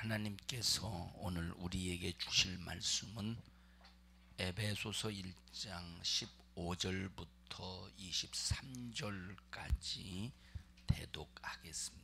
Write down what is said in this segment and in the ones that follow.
하나님께서 오늘 우리에게 주실 말씀은 에베소서 1장 15절부터 23절까지 대독하겠습니다.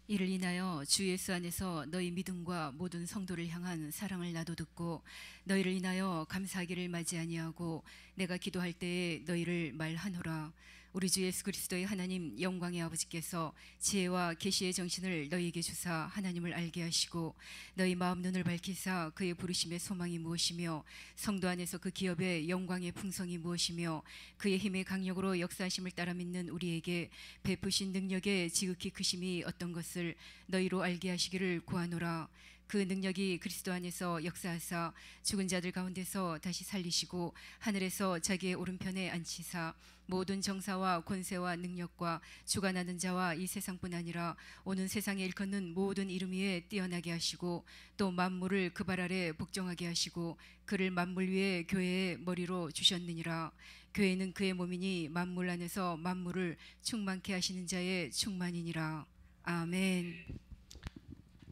이를 인하여 주 예수 안에서 너희 믿음과 모든 성도를 향한 사랑을 나도 듣고 너희를 인하여 감사하기를 마지 아니하고 내가 기도할 때에 너희를 말하노라. 우리 주 예수 그리스도의 하나님 영광의 아버지께서 지혜와 계시의 정신을 너희에게 주사 하나님을 알게 하시고 너희 마음 눈을 밝히사 그의 부르심의 소망이 무엇이며 성도 안에서 그 기업의 영광의 풍성이 무엇이며 그의 힘의 강력으로 역사하심을 따라 믿는 우리에게 베푸신 능력의 지극히 크심이 어떤 것을 너희로 알게 하시기를 구하노라. 그 능력이 그리스도 안에서 역사하사 죽은 자들 가운데서 다시 살리시고 하늘에서 자기의 오른편에 앉히사 모든 정사와 권세와 능력과 주관하는 자와 이 세상뿐 아니라 오는 세상에 일컫는 모든 이름 위에 뛰어나게 하시고 또 만물을 그 발 아래 복종하게 하시고 그를 만물 위에 교회의 머리로 주셨느니라. 교회는 그의 몸이니 만물 안에서 만물을 충만케 하시는 자의 충만이니라. 아멘.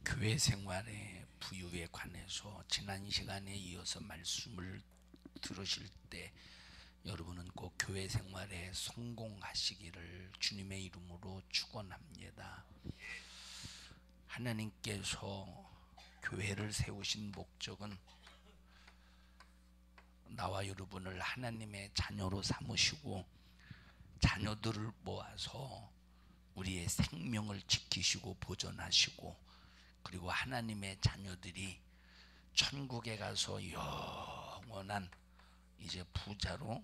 교회 생활의 부유에 관해서 지난 시간에 이어서 말씀을 들으실 때 여러분은 꼭 교회 생활에 성공하시기를 주님의 이름으로 축원합니다. 하나님께서 교회를 세우신 목적은 나와 여러분을 하나님의 자녀로 삼으시고 자녀들을 모아서 우리의 생명을 지키시고 보존하시고 그리고 하나님의 자녀들이 천국에 가서 영원한 이제 부자로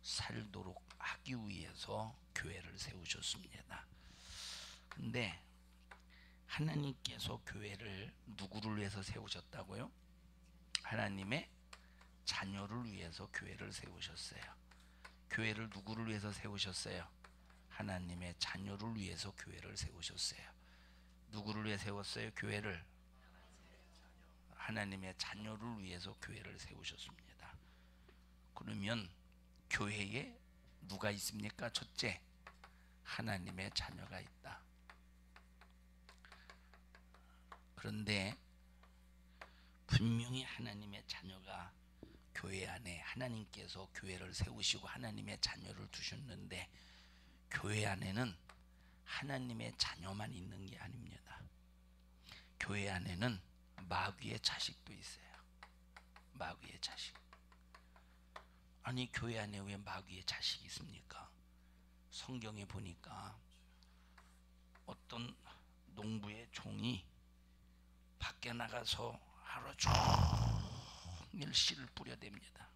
살도록 하기 위해서 교회를 세우셨습니다. 근데 하나님께서 교회를 누구를 위해서 세우셨다고요? 하나님의 자녀를 위해서 교회를 세우셨어요. 교회를 누구를 위해서 세우셨어요? 하나님의 자녀를 위해서 교회를 세우셨어요. 누구를 위해 세웠어요? 교회를 하나님의 자녀를 위해서 교회를 세우셨습니다. 그러면 교회에 누가 있습니까? 첫째, 하나님의 자녀가 있다. 그런데 분명히 하나님의 자녀가 교회 안에 하나님께서 교회를 세우시고 하나님의 자녀를 두셨는데 교회 안에는 하나님의 자녀만 있는 게 아닙니다. 교회 안에는 마귀의 자식도 있어요. 마귀의 자식. 아니 교회 안에 왜 마귀의 자식이 있습니까? 성경에 보니까 어떤 농부의 종이 밖에 나가서 하루 종일 씨를 뿌려댑니다.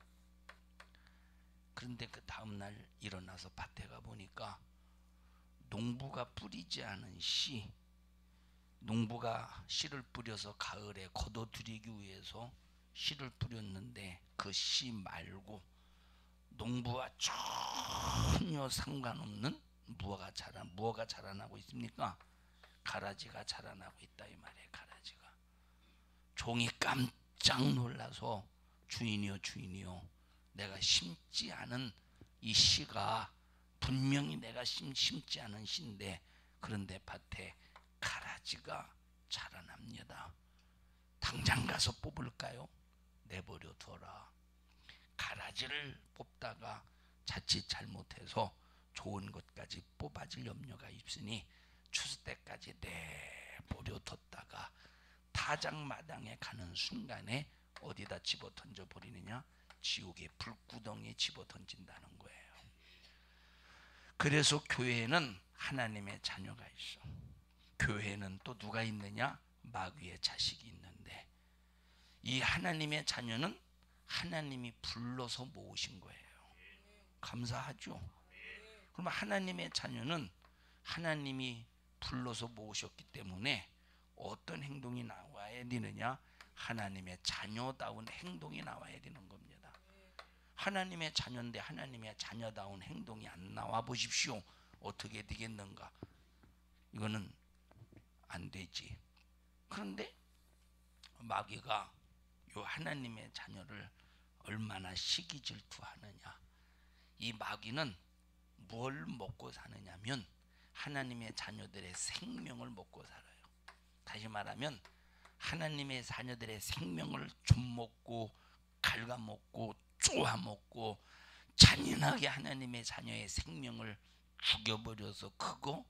그런데 그 다음날 일어나서 밭에 가보니까 농부가 뿌리지 않은 씨, 농부가 씨를 뿌려서 가을에 걷어들이기 위해서 씨를 뿌렸는데 그 씨 말고 농부와 전혀 상관없는 무화가 자라나고 있습니까? 가라지가 자라나고 있다 이 말이에요. 가라지가. 종이 깜짝 놀라서 주인이요 내가 심지 않은 이 씨가 분명히 내가 심지 않은 씨인데 그런데 밭에 가라지가 자라납니다. 당장 가서 뽑을까요? 내버려 둬라. 가라지를 뽑다가 자칫 잘못해서 좋은 것까지 뽑아질 염려가 있으니 추수 때까지 내버려 뒀다가 타작마당에 가는 순간에 어디다 집어 던져 버리느냐? 지옥의 불구덩이에 집어 던진다는 거예요. 그래서 교회에는 하나님의 자녀가 있어. 교회에는 또 누가 있느냐? 마귀의 자식이 있는데 이 하나님의 자녀는 하나님이 불러서 모으신 거예요. 감사하죠? 그러면 하나님의 자녀는 하나님이 불러서 모으셨기 때문에 어떤 행동이 나와야 되느냐? 하나님의 자녀다운 행동이 나와야 되는 겁니다. 하나님의 자녀인데 하나님의 자녀다운 행동이 안 나와 보십시오. 어떻게 되겠는가? 이거는 안 되지. 그런데 마귀가 요 하나님의 자녀를 얼마나 시기 질투하느냐. 이 마귀는 뭘 먹고 사느냐면 하나님의 자녀들의 생명을 먹고 살아요. 다시 말하면 하나님의 자녀들의 생명을 좀 먹고 갉아먹고 쪼아먹고 잔인하게 하나님의 자녀의 생명을 죽여버려서 그거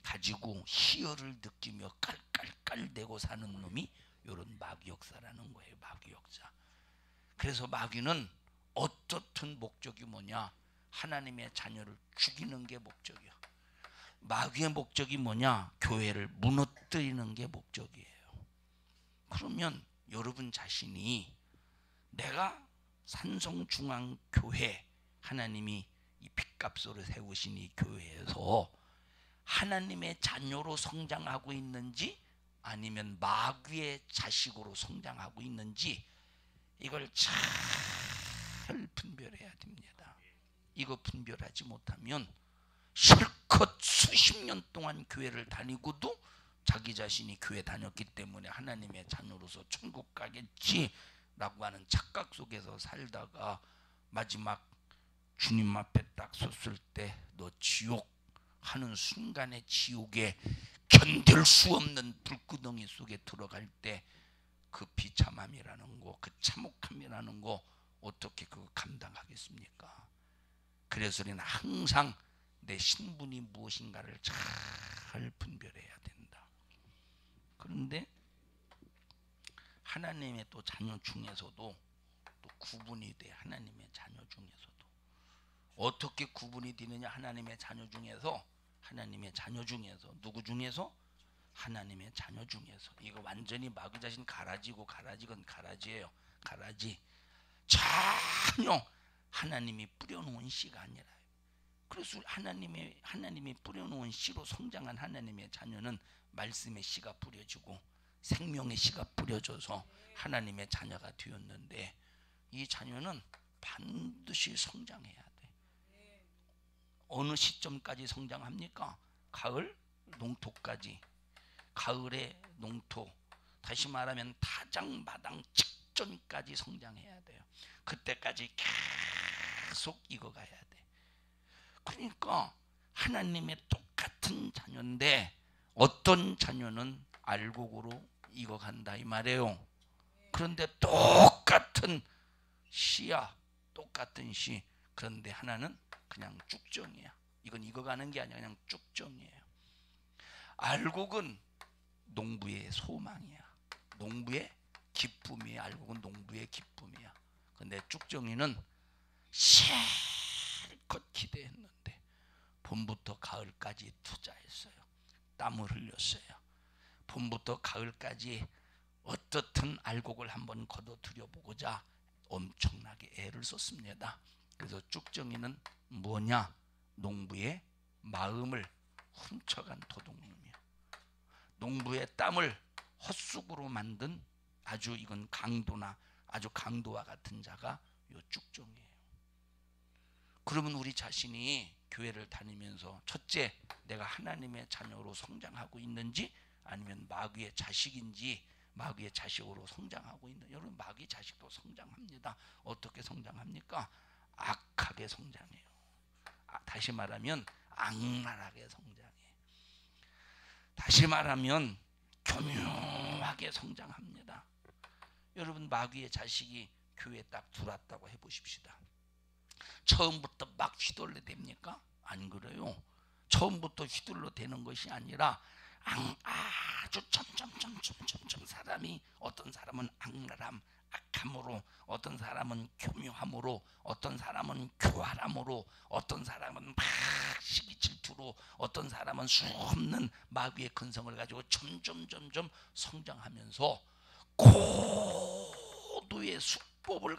가지고 희열을 느끼며 깔깔깔대고 사는 놈이 이런 마귀역사라는 거예요. 마귀역사. 그래서 마귀는 어떻든 목적이 뭐냐? 하나님의 자녀를 죽이는 게 목적이야. 마귀의 목적이 뭐냐? 교회를 무너뜨리는 게 목적이에요. 그러면 여러분 자신이 내가 산성중앙교회, 하나님이 이 핏값으로 세우신 이 교회에서 하나님의 자녀로 성장하고 있는지 아니면 마귀의 자식으로 성장하고 있는지 이걸 잘 분별해야 됩니다. 이거 분별하지 못하면 실컷 수십 년 동안 교회를 다니고도 자기 자신이 교회 다녔기 때문에 하나님의 자녀로서 천국 가겠지라고 하는 착각 속에서 살다가 마지막 주님 앞에 딱 섰을 때 너 지옥 하는 순간에 지옥에 견딜 수 없는 불구덩이 속에 들어갈 때 그 비참함이라는 거, 그 참혹함이라는 거 어떻게 그거 감당하겠습니까? 그래서 우리는 항상 내 신분이 무엇인가를 잘 분별해야 된다. 그런데 하나님의 또 자녀 중에서도 또 구분이 돼. 하나님의 자녀 중에서도 어떻게 구분이 되느냐? 하나님의 자녀 중에서 누구 중에서? 하나님의 자녀 중에서. 이거 완전히 마귀 자신 가라지고 가라지건 가라지예요. 가라지. 전혀 하나님이 뿌려놓은 씨가 아니라요. 그래서 하나님이 뿌려놓은 씨로 성장한 하나님의 자녀는 말씀의 씨가 뿌려지고 생명의 씨가 뿌려져서 하나님의 자녀가 되었는데 이 자녀는 반드시 성장해야 돼. 어느 시점까지 성장합니까? 가을 농토까지. 가을의 농토, 다시 말하면 타작마당 직전까지 성장해야 돼요. 그때까지 계속 익어가야 돼. 그러니까 하나님의 똑같은 자녀인데 어떤 자녀는 알곡으로 익어간다 이 말이에요. 그런데 똑같은 씨야, 똑같은 씨. 그런데 하나는 그냥 쭉정이야. 이건 익어가는 게 아니라 그냥 쭉정이에요. 알곡은 농부의 소망이야. 농부의 기쁨이야. 알곡은 농부의 기쁨이야. 근데 쭉정이는 실컷 기대했는데 봄부터 가을까지 투자했어요. 땀을 흘렸어요. 봄부터 가을까지 어떻든 알곡을 한번 걷어들여보고자 엄청나게 애를 썼습니다. 그래서 쭉정이는 뭐냐? 농부의 마음을 훔쳐간 도둑놈이야. 농부의 땀을 헛수고로 만든 아주 이건 아주 강도와 같은 자가 요 쭉정이에요. 그러면 우리 자신이 교회를 다니면서 첫째, 내가 하나님의 자녀로 성장하고 있는지 아니면 마귀의 자식인지, 마귀의 자식으로 성장하고 있는. 여러분, 마귀 자식도 성장합니다. 어떻게 성장합니까? 악하게 성장해요. 다시 말하면 악랄하게 성장해. 다시 말하면 교묘하게 성장합니다. 여러분, 마귀의 자식이 교회에 딱 들어왔다고 해보십시다. 처음부터 막 휘둘러 됩니까? 안 그래요. 처음부터 휘둘러 되는 것이 아니라 아주 점점 사람이, 어떤 사람은 악랄함, 악함으로, 어떤 사람은 교묘함으로, 어떤 사람은 교활함으로, 어떤 사람은 막 시기 질투로, 어떤 사람은 수없는 마귀의 근성을 가지고 점점 성장하면서 고도의 수법을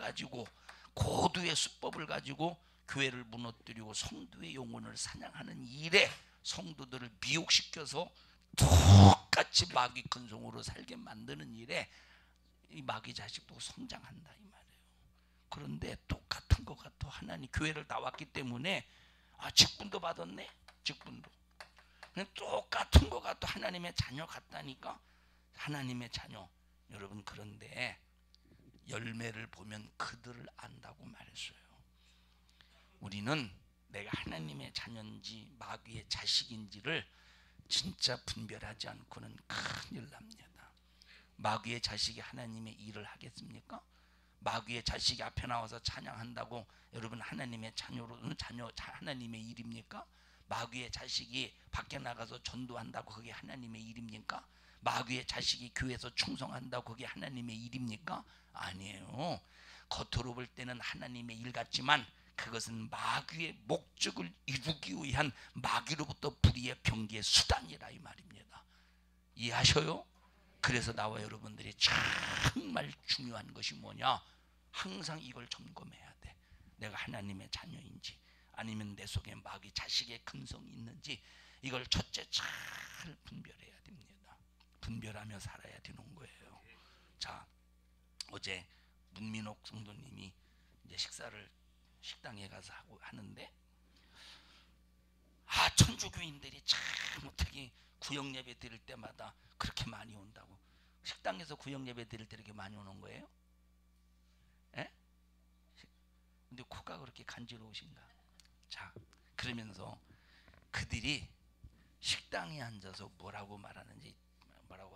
가지고 교회를 무너뜨리고 성도의 영혼을 사냥하는 일에 성도들을 미혹시켜서 똑같이 마귀 근성으로 살게 만드는 일에 이 마귀 자식도 성장한다 이 말이에요. 그런데 똑같은 것 같아. 하나님 교회를 나왔기 때문에 직분도 받았네. 직분도 그냥 똑같은 것 같아. 하나님의 자녀 같다니까. 하나님의 자녀. 여러분, 그런데 열매를 보면 그들을 안다고 말했어요. 우리는 내가 하나님의 자녀인지 마귀의 자식인지를 진짜 분별하지 않고는 큰일 납니다. 마귀의 자식이 하나님의 일을 하겠습니까? 마귀의 자식이 앞에 나와서 찬양한다고 여러분 하나님의 자녀로는 하나님의 일입니까? 마귀의 자식이 밖에 나가서 전도한다고 그게 하나님의 일입니까? 마귀의 자식이 교회에서 충성한다고 그게 하나님의 일입니까? 아니에요. 겉으로 볼 때는 하나님의 일 같지만 그것은 마귀의 목적을 이루기 위한 마귀로부터 불의의 경계의 수단이라 이 말입니다. 이해하셔요? 그래서 나와 여러분들이 정말 중요한 것이 뭐냐? 항상 이걸 점검해야 돼. 내가 하나님의 자녀인지 아니면 내 속에 마귀 자식의 근성이 있는지 이걸 첫째 잘 분별해야 됩니다. 분별하며 살아야 되는 거예요. 자, 어제 문민옥 성도님이 이제 식사를 식당에 가서 하는데 천주교인들이 참 어떻게 구역 예배 드릴 때마다 그렇게 많이 온다고. 식당에서 구역 예배 드릴 때 이렇게 많이 오는 거예요? 예? 근데 코가 그렇게 간지러우신가? 자, 그러면서 그들이 식당에 앉아서 뭐라고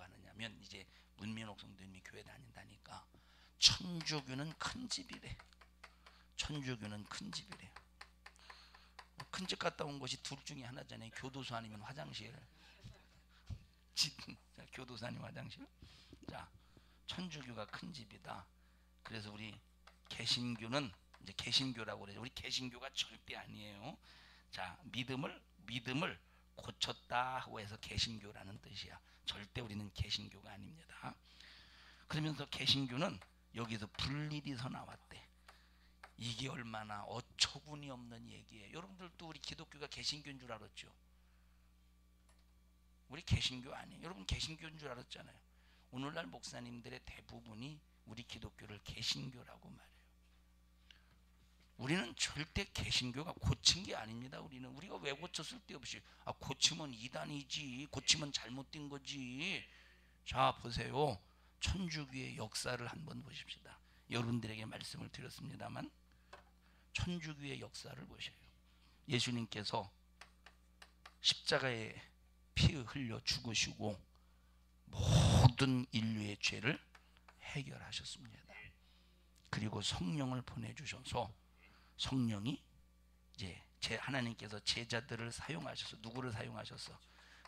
하느냐면 이제 문민옥 성도님이 교회 다닌다니까 천주교는 큰 집이래. 천주교는 큰 집이래. 큰 집 갔다 온 것이 둘 중에 하나잖아요. 교도소 아니면 화장실. 교도소 아니면 화장실. 자, 천주교가 큰 집이다. 그래서 우리 개신교는 이제 개신교라고 그러죠. 우리 개신교가 절대 아니에요. 자, 믿음을 고쳤다 하고 해서 개신교라는 뜻이야. 절대 우리는 개신교가 아닙니다. 그러면서 개신교는 여기서 불일이서 나왔대. 이게 얼마나 어처구니 없는 얘기예요. 여러분들도 우리 기독교가 개신교인 줄 알았죠? 우리 개신교 아니에요. 여러분 개신교인 줄 알았잖아요. 오늘날 목사님들의 대부분이 우리 기독교를 개신교라고 말해요. 우리는 절대 개신교가 고친 게 아닙니다. 우리가 왜 고쳐? 쓸데없이 고치면 이단이지, 고치면 잘못된 거지. 자, 보세요. 천주교의 역사를 한번 보십시다. 여러분들에게 말씀을 드렸습니다만 천주교의 역사를 보셔요. 예수님께서 십자가에 피 흘려 죽으시고 모든 인류의 죄를 해결하셨습니다. 그리고 성령을 보내주셔서 성령이 이제 하나님께서 제자들을 사용하셔서 누구를 사용하셔서?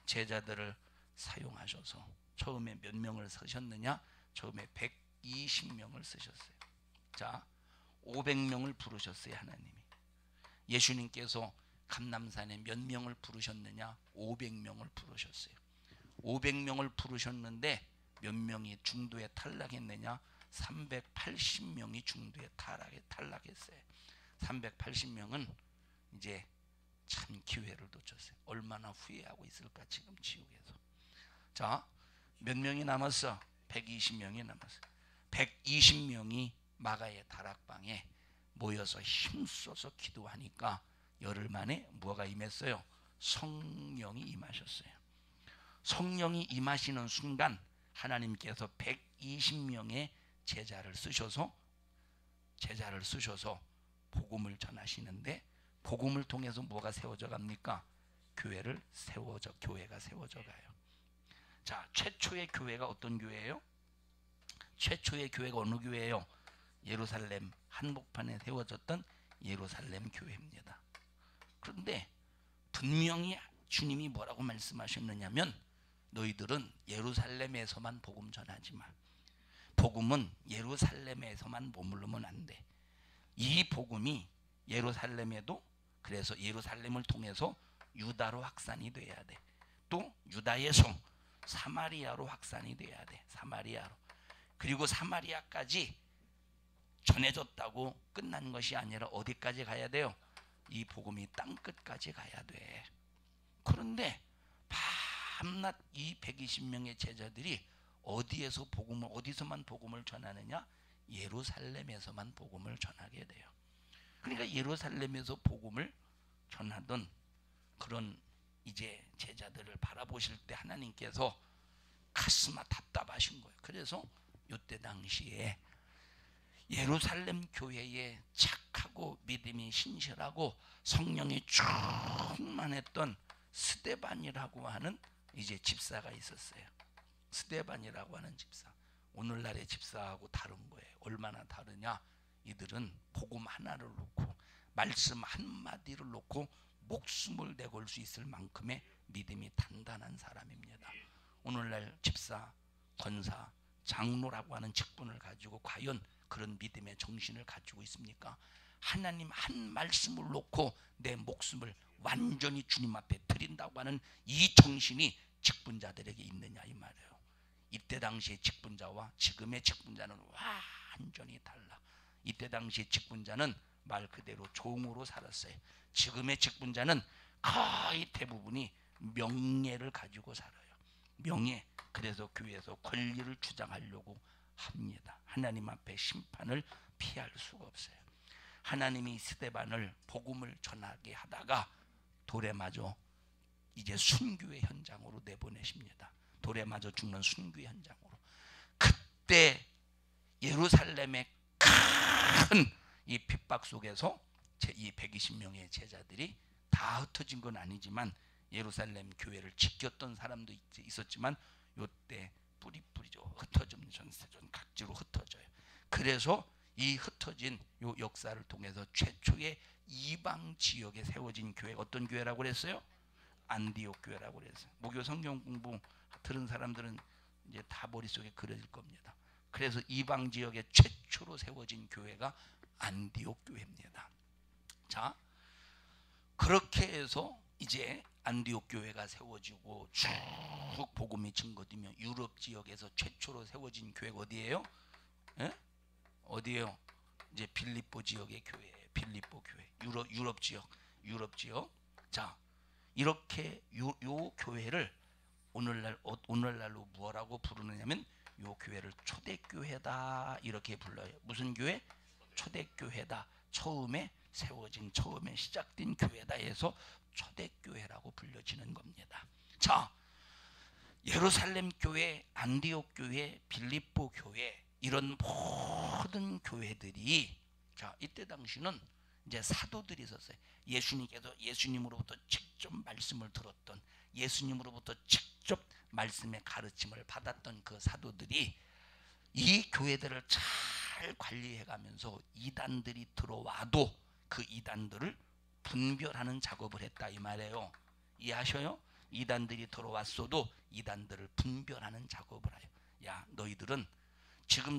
제자들을 사용하셔서 처음에 몇 명을 쓰셨느냐? 처음에 120명을 쓰셨어요. 자, 500명을 부르셨어요. 하나님이. 예수님께서 감람산에 몇 명을 부르셨느냐? 500명을 부르셨어요. 500명을 부르셨는데 몇 명이 중도에 탈락했느냐? 380명이 중도에 탈락했어요. 380명은 이제 참 기회를 놓쳤어요. 얼마나 후회하고 있을까 지금 지옥에서. 자, 몇 명이 남았어? 120명이 남았어. 120명이 마가의 다락방에 모여서 힘써서 기도하니까 열흘 만에 뭐가 임했어요? 성령이 임하셨어요. 성령이 임하시는 순간 하나님께서 120명의 제자를 쓰셔서 복음을 전하시는데 복음을 통해서 뭐가 세워져 갑니까? 교회가 세워져 가요. 자, 최초의 교회가 어떤 교회예요? 최초의 교회가 어느 교회예요? 예루살렘 한복판에 세워졌던 예루살렘 교회입니다. 그런데 분명히 주님이 뭐라고 말씀하셨느냐면 너희들은 예루살렘에서만 복음 전하지 마. 복음은 예루살렘에서만 머무르면 안 돼. 이 복음이 예루살렘에도, 그래서 예루살렘을 통해서 유다로 확산이 돼야 돼. 또 유다에서 사마리아로 확산이 돼야 돼. 사마리아로. 그리고 사마리아까지 전해졌다고 끝난 것이 아니라 어디까지 가야 돼요? 이 복음이 땅끝까지 가야 돼. 그런데 밤낮 이 120명의 제자들이 어디서만 복음을 전하느냐? 예루살렘에서만 복음을 전하게 돼요. 그러니까 예루살렘에서 복음을 전하던 그런 이제 제자들을 바라보실 때 하나님께서 가슴아 답답하신 거예요. 그래서 이때 당시에 예루살렘 교회에 착하고 착하고 믿음이 신실하고 성령이 충만했던 스데반이라고 하는 이제 집사가 있었어요. 스데반이라고 하는 집사. 오늘날의 집사하고 다른 거예요. 얼마나 다르냐? 이들은 복음 하나를 놓고 말씀 한마디를 놓고 목숨을 내걸 수 있을 만큼의 믿음이 단단한 사람입니다. 오늘날 집사, 권사, 장로라고 하는 직분을 가지고 과연 그런 믿음의 정신을 가지고 있습니까? 하나님 한 말씀을 놓고 내 목숨을 완전히 주님 앞에 드린다고 하는 이 정신이 직분자들에게 있느냐 이 말이에요. 이때 당시의 직분자와 지금의 직분자는 완전히 달라. 이때 당시의 직분자는 말 그대로 종으로 살았어요. 지금의 직분자는 거의 대부분이 명예를 가지고 살아요. 명예. 그래서 교회에서 권리를 주장하려고 합니다. 하나님 앞에 심판을 피할 수가 없어요. 하나님이 스데반을 복음을 전하게 하다가 돌에 맞아 이제 순교의 현장으로 내보내십니다. 돌에 맞아 죽는 순교의 현장으로. 그때 예루살렘의 큰 이 핍박 속에서 이 120명의 제자들이 다 흩어진 건 아니지만 예루살렘 교회를 지켰던 사람도 있었지만 요때 뿌리죠. 흩어지면 전세전 각지로 흩어져요. 그래서 이 흩어진 요 역사를 통해서 최초의 이방 지역에 세워진 교회, 어떤 교회라고 그랬어요? 안디옥 교회라고 그랬어요. 목요 성경 공부 들은 사람들은 이제 다 머릿속에 그려질 겁니다. 그래서 이방 지역에 최초로 세워진 교회가 안디옥 교회입니다. 자, 그렇게 해서 이제 안디옥 교회가 세워지고 쭉 복음이 증거되며 유럽 지역에서 최초로 세워진 교회가 어디예요? 예? 어디예요? 이제 빌립보 지역의 교회예요. 빌립보 교회. 유럽 지역. 자, 이렇게 요 교회를 오늘날로 뭐라고 부르느냐면 요 교회를 초대교회다 이렇게 불러요. 무슨 교회? 초대교회다. 처음에 세워진, 처음에 시작된 교회다 해서 초대교회라고 불려지는 겁니다. 자, 예루살렘 교회, 안디옥 교회, 빌립보 교회, 이런 모든 교회들이, 자, 이때 당시는 이제 사도들이 있었어요. 예수님으로부터 직접 말씀을 들었던, 예수님으로부터 직접 말씀의 가르침을 받았던 그 사도들이 이 교회들을 잘 관리해가면서 이단들이 들어와도 그 이단들을 분별하는 작업을 했다 이 말이에요. 이해하셔요? 이단들이 들어왔어도 이단들을 분별하는 작업을 해요. 야, 너희들은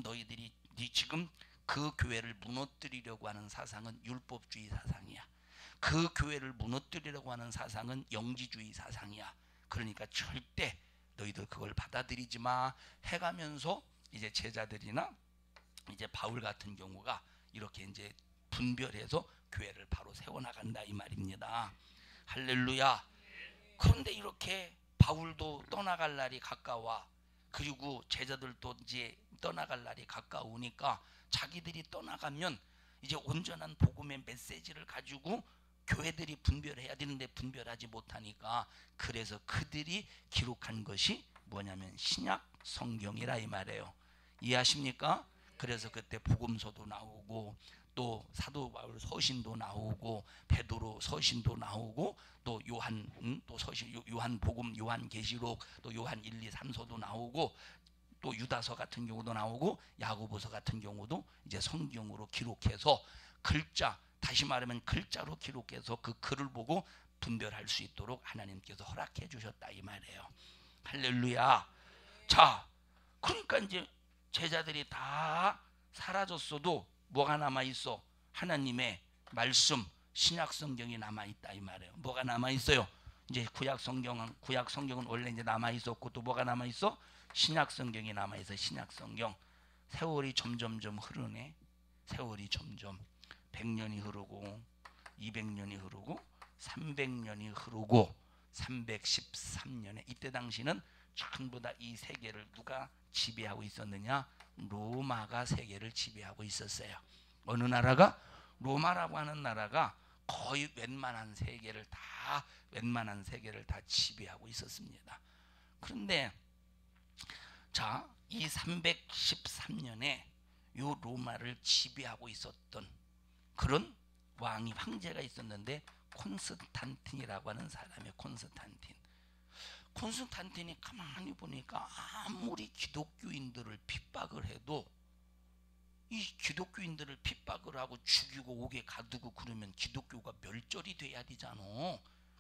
너희들이 지금 그 교회를 무너뜨리려고 하는 사상은 율법주의 사상이야. 그 교회를 무너뜨리려고 하는 사상은 영지주의 사상이야. 그러니까 절대 너희들 그걸 받아들이지 마 해가면서 이제 제자들이나 이제 바울 같은 경우가 이렇게 이제 분별해서 교회를 바로 세워나간다 이 말입니다. 할렐루야. 그런데 이렇게 바울도 떠나갈 날이 가까워, 그리고 제자들도 이제 떠나갈 날이 가까우니까 자기들이 떠나가면 이제 온전한 복음의 메시지를 가지고 교회들이 분별해야 되는데 분별하지 못하니까, 그래서 그들이 기록한 것이 뭐냐면 신약 성경이라 이 말이에요. 이해하십니까? 그래서 그때 복음서도 나오고 또 사도 바울 서신도 나오고 베드로 서신도 나오고 또 요한 또 서신, 요한 복음, 요한 계시록, 또 요한 1, 2, 3서도 나오고 또 유다서 같은 경우도 나오고 야고보서 같은 경우도 이제 성경으로 기록해서 글자, 다시 말하면 글자로 기록해서 그 글을 보고 분별할 수 있도록 하나님께서 허락해 주셨다 이 말이에요. 할렐루야. 자, 그러니까 이제 제자들이 다 사라졌어도 뭐가 남아 있어? 하나님의 말씀, 신약 성경이 남아 있다 이 말이에요. 뭐가 남아 있어요? 이제 구약 성경은 원래 이제 남아 있었고 또 뭐가 남아 있어? 신약 성경이 남아 있어. 신약 성경. 세월이 점점점 흐르네. 세월이 점점 100년이 흐르고 200년이 흐르고 300년이 흐르고 313년에 이때 당시는 전부 다 이 세계를 누가 지배하고 있었느냐? 로마가 세계를 지배하고 있었어요. 어느 나라가? 로마라고 하는 나라가 거의 웬만한 세계를 다 지배하고 있었습니다. 그런데 자, 이 313년에 요 로마를 지배하고 있었던 그런 왕이 황제가 있었는데 콘스탄틴이라고 하는 사람이에요. 콘스탄틴이 가만히 보니까 아무리 기독교인들을 핍박을 해도 이 기독교인들을 pit박을 하고 죽이고 옥에 가두고 그러면 기독교가 멸절이 돼야 되잖아.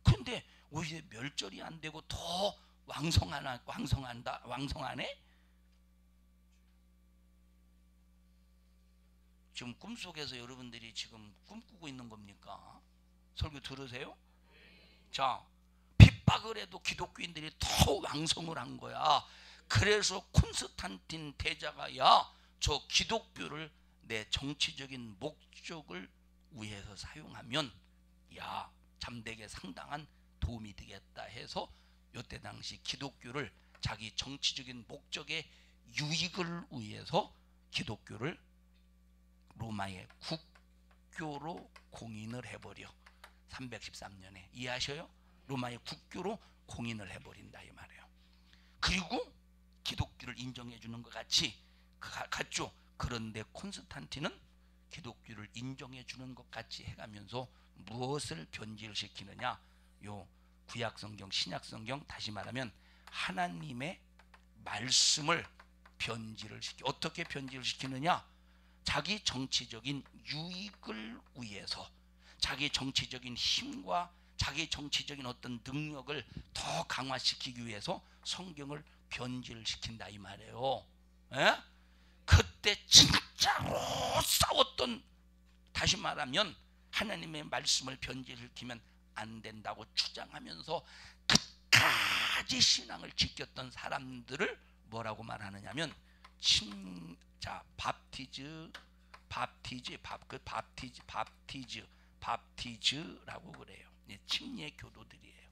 그런데 오히려 멸절이 안 되고 더 왕성하네? 지금 꿈속에서 여러분들이 지금 꿈꾸고 있는 겁니까? 설교 들으세요? 자, 핍박을 해도 기독교인들이 더 왕성을 한 거야. 그래서 콘스탄틴 대자가 저 기독교를 내 정치적인 목적을 위해서 사용하면 잠대게 상당한 도움이 되겠다 해서 이때 당시 기독교를 자기 정치적인 목적의 유익을 위해서 기독교를 로마의 국교로 공인을 해버려. 313년에 이해하셔요? 로마의 국교로 공인을 해버린다 이 말이에요. 그리고 기독교를 인정해 주는 것 같죠. 그런데 콘스탄틴은 기독교를 인정해 주는 것 같이 해가면서 무엇을 변질을 시키느냐? 요 구약성경, 신약성경, 다시 말하면 하나님의 말씀을 변질을 어떻게 변질을 시키느냐? 자기 정치적인 유익을 위해서, 자기 정치적인 힘과 자기 정치적인 어떤 능력을 더 강화시키기 위해서 성경을 변질을 시킨다 이 말이에요. 에? 그때 진짜로 싸웠던, 다시 말하면 하나님의 말씀을 변질시키면 안 된다고 주장하면서 끝까지 신앙을 지켰던 사람들을 뭐라고 말하느냐면 밥티즈라고 그래요. 침례 교도들이에요.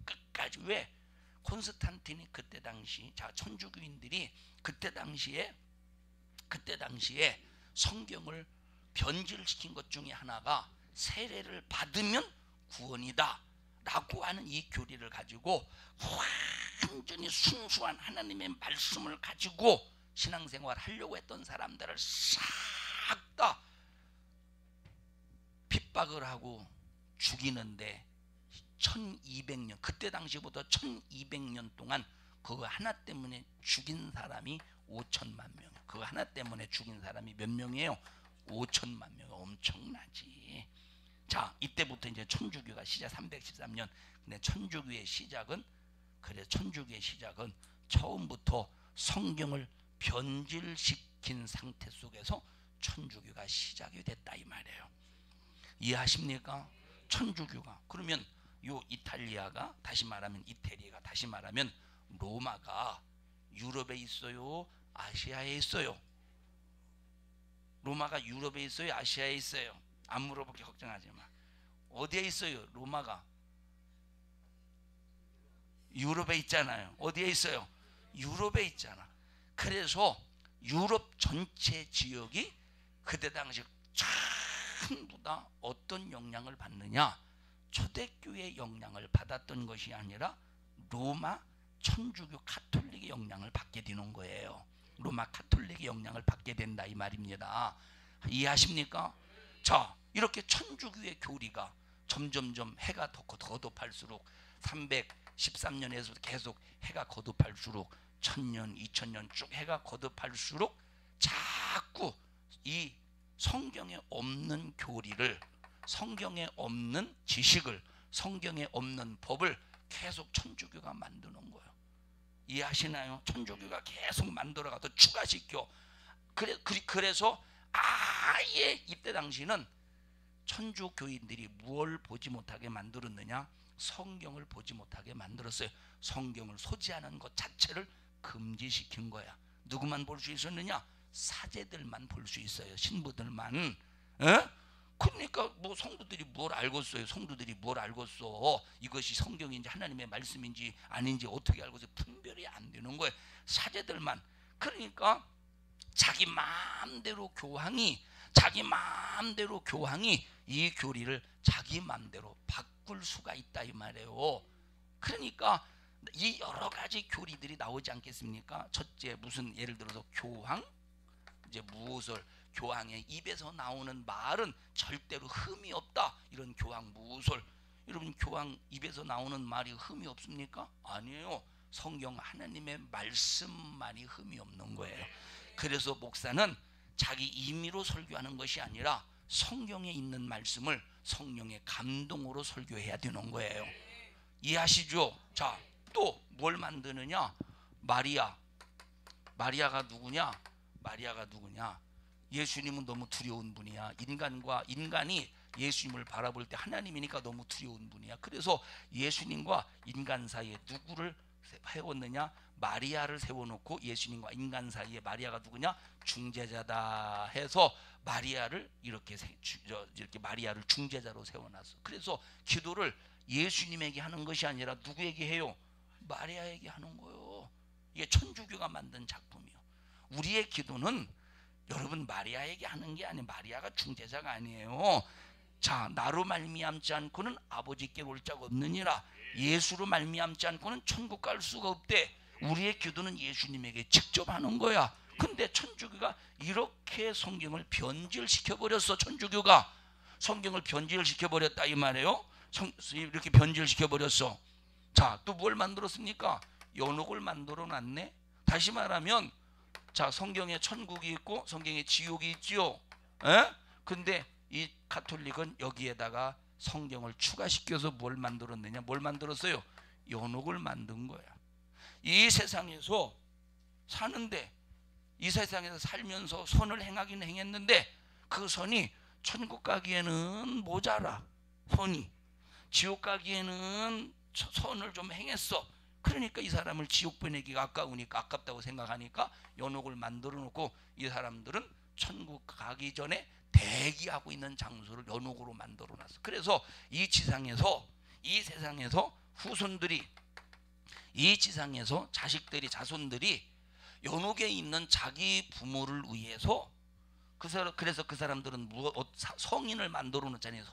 끝까지. 왜? 콘스탄틴이 그때 당시 천주교인들이 그때 당시에 성경을 변질시킨 것 중에 하나가 세례를 받으면 구원이다 라고 하는 이 교리를 가지고 완전히 순수한 하나님의 말씀을 가지고 신앙생활 하려고 했던 사람들을 싹 다 핍박을 하고 죽이는데 1200년, 그때 당시보다 1200년 동안 그거 하나 때문에 죽인 사람이 5천만 명. 그거 하나 때문에 죽인 사람이 몇 명이에요? 5천만 명. 엄청나지. 자, 이때부터 이제 천주교가 시작. 313년. 근데 천주교의 시작은 처음부터 성경을 변질시킨 상태 속에서 천주교가 시작이 됐다 이 말이에요. 이해하십니까? 천주교가. 그러면 요 이탈리아가, 다시 말하면 이태리가, 다시 말하면 로마가 유럽에 있어요? 아시아에 있어요? 로마가 유럽에 있어요? 아시아에 있어요? 안 물어보게 걱정하지 마. 어디에 있어요? 로마가 유럽에 있잖아요. 어디에 있어요? 유럽에 있잖아. 그래서 유럽 전체 지역이 그때 당시 전부 다 어떤 영향을 받느냐? 초대교회의 영향을 받았던 것이 아니라 로마 천주교 카톨릭의 영향을 받게 되는 거예요. 로마 카톨릭의 영향을 받게 된다 이 말입니다. 이해하십니까? 자, 이렇게 천주교의 교리가 점점점 해가 더 거듭할수록 313년에서 계속 해가 거듭할수록 1000년, 2000년 쭉 해가 거듭할수록 자꾸 이 성경에 없는 교리를, 성경에 없는 지식을, 성경에 없는 법을 계속 천주교가 만드는 거예요. 이해하시나요? 천주교가 계속 만들어가서 추가시켜. 그래서 아예 이때 당시는 천주교인들이 뭘 보지 못하게 만들었느냐? 성경을 보지 못하게 만들었어요. 성경을 소지하는 것 자체를 금지시킨 거야. 누구만 볼 수 있었느냐? 사제들만 볼 수 있어요. 신부들만. 그러니까 뭐 성도들이 뭘 알겠어요? 성도들이 뭘 알겠어? 이것이 성경인지 하나님의 말씀인지 아닌지 어떻게 알겠어요? 분별이 안 되는 거예요. 사제들만. 그러니까 자기 마음대로 교황이 이 교리를 자기 마음대로 바꿀 수가 있다 이 말이에요. 그러니까 이 여러 가지 교리들이 나오지 않겠습니까? 첫째, 무슨 예를 들어서 교황, 이제 무엇을 교황의 입에서 나오는 말은 절대로 흠이 없다. 이런 교황 무술. 여러분, 교황 입에서 나오는 말이 흠이 없습니까? 아니에요. 성경 하나님의 말씀만이 흠이 없는 거예요. 그래서 목사는 자기 임의로 설교하는 것이 아니라 성경에 있는 말씀을 성령의 감동으로 설교해야 되는 거예요. 이해하시죠? 자, 또 뭘 만드느냐? 마리아가 누구냐? 마리아가 누구냐? 예수님은 너무 두려운 분이야. 인간이 예수님을 바라볼 때 하나님이니까 너무 두려운 분이야. 그래서 예수님과 인간 사이에 누구를 세웠느냐? 마리아를 세워놓고 예수님과 인간 사이에 마리아가 누구냐? 중재자다 해서 마리아를 이렇게 마리아를 중재자로 세워놨어. 그래서 기도를 예수님에게 하는 것이 아니라 누구에게 해요? 마리아에게 하는 거예요. 이게 천주교가 만든 작품이요. 우리의 기도는 여러분 마리아에게 하는 게 아니에요. 마리아가 중재자가 아니에요. 자, 나로 말미암지 않고는 아버지께 올 자가 없느니라. 예수로 말미암지 않고는 천국 갈 수가 없대. 우리의 기도는 예수님에게 직접 하는 거야. 근데 천주교가 이렇게 성경을 변질시켜버렸어. 천주교가 성경을 변질시켜버렸다 이 말이에요. 이렇게 변질시켜버렸어. 자, 또 뭘 만들었습니까? 연옥을 만들어 놨네. 다시 말하면, 자, 성경에 천국이 있고 성경에 지옥이 있지요. 근데 이 가톨릭은 여기에다가 성경을 추가시켜서 뭘 만들었느냐? 뭘 만들었어요? 연옥을 만든 거야. 이 세상에서 사는데, 이 세상에서 살면서 선을 행하긴 행했는데 그 선이 천국 가기에는 모자라. 선이 지옥 가기에는 선을 좀 행했어. 그러니까 이 사람을 지옥 보내기가 아까우니까, 아깝다고 생각하니까 연옥을 만들어 놓고 이 사람들은 천국 가기 전에 대기하고 있는 장소를 연옥으로 만들어 놨어. 그래서 이 지상에서, 이 세상에서 후손들이, 이 지상에서 자손들이 연옥에 있는 자기 부모를 위해서, 그래서 그 사람들은 성인을 만들어 놓잖아요.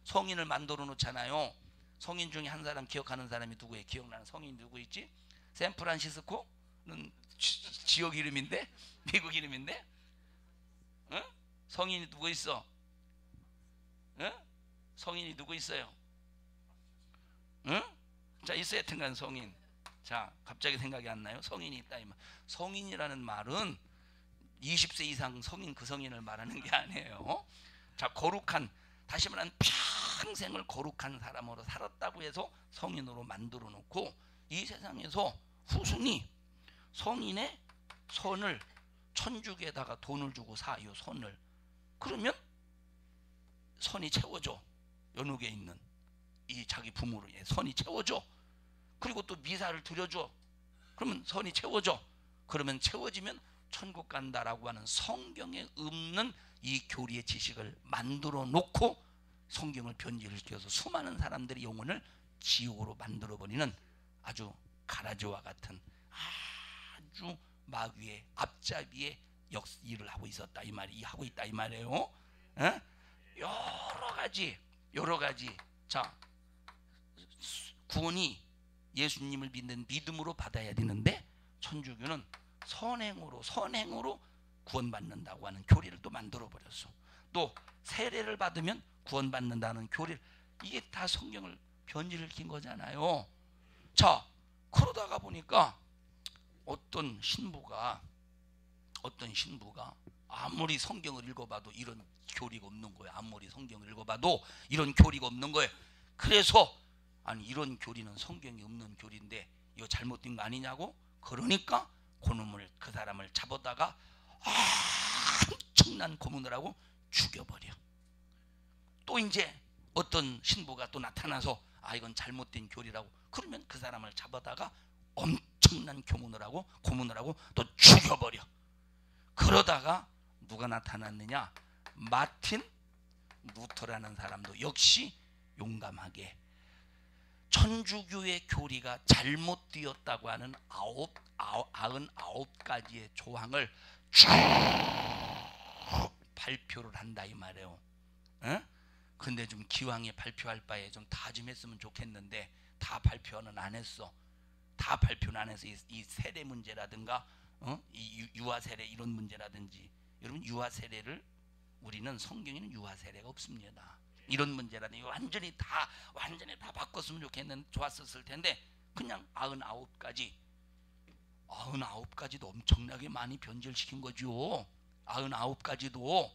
성인을 만들어 놓잖아요. 성인 중에 한 사람 기억하는 사람이 누구예요? 기억나는 성인 누구 있지? 샌프란시스코는 지역 이름인데, 미국 이름인데, 성인이 누구 있어? 성인이 누구 있어요? 자, 있어요. 하여튼간 성인. 자, 갑자기 생각이 안 나요? 성인이 있다 이 말. 성인이라는 말은 20세 이상 성인, 그 성인을 말하는 게 아니에요. 자, 거룩한, 다시 말하면 평생을 거룩한 사람으로 살았다고 해서 성인으로 만들어 놓고, 이 세상에서 후손이 성인의 선을 천주교에다가 돈을 주고 사요. 선을. 그러면 선이 채워져. 연옥에 있는 이 자기 부모를 선이 채워져. 그리고 또 미사를 드려줘. 그러면 선이 채워져. 그러면 채워지면 천국 간다라고 하는 성경에 없는 이 교리의 지식을 만들어 놓고 성경을 변질시켜서 수많은 사람들의 영혼을 지옥으로 만들어버리는 아주 가라지와 같은 아주 마귀의 앞잡이의 일을 하고 있었다 이 말이, 하고 있다 이 말이에요. 여러 가지. 자, 구원이 예수님을 믿는 믿음으로 받아야 되는데 천주교는 선행으로 구원받는다고 하는 교리를 또 만들어 버렸어. 또 세례를 받으면 구원받는다는 교리를, 이게 다 성경을 변질시킨 거잖아요. 자, 그러다가 보니까 어떤 신부가 아무리 성경을 읽어봐도 이런 교리가 없는 거예요. 아무리 성경을 읽어봐도 이런 교리가 없는 거예요. 그래서 아니, 이런 교리는 성경이 없는 교리인데 이거 잘못된 거 아니냐고. 그러니까 그 사람을 잡아다가 엄청난 고문을 하고 죽여버려. 또 이제 어떤 신부가 또 나타나서 이건 잘못된 교리라고, 그러면 그 사람을 잡아다가 엄청난 고문을 하고 또 죽여버려. 그러다가 누가 나타났느냐? 마틴 루터라는 사람도 역시 용감하게 천주교의 교리가 잘못되었다고 하는 99가지의 조항을 쭉 발표를 한다 이 말이에요. 근데 좀 기왕에 발표할 바에 좀 다 좀 했으면 좋겠는데 다 발표는 안 했어. 다 발표는 안 해서 이 세례 문제라든가 이 유아 세례 이런 문제라든지 여러분 유아 세례를 우리는 성경에는 유아 세례가 없습니다. 이런 문제라니 완전히 다 바꿨으면 좋았었을 텐데 그냥 99가지도 엄청나게 많이 변질시킨 거죠. 99가지도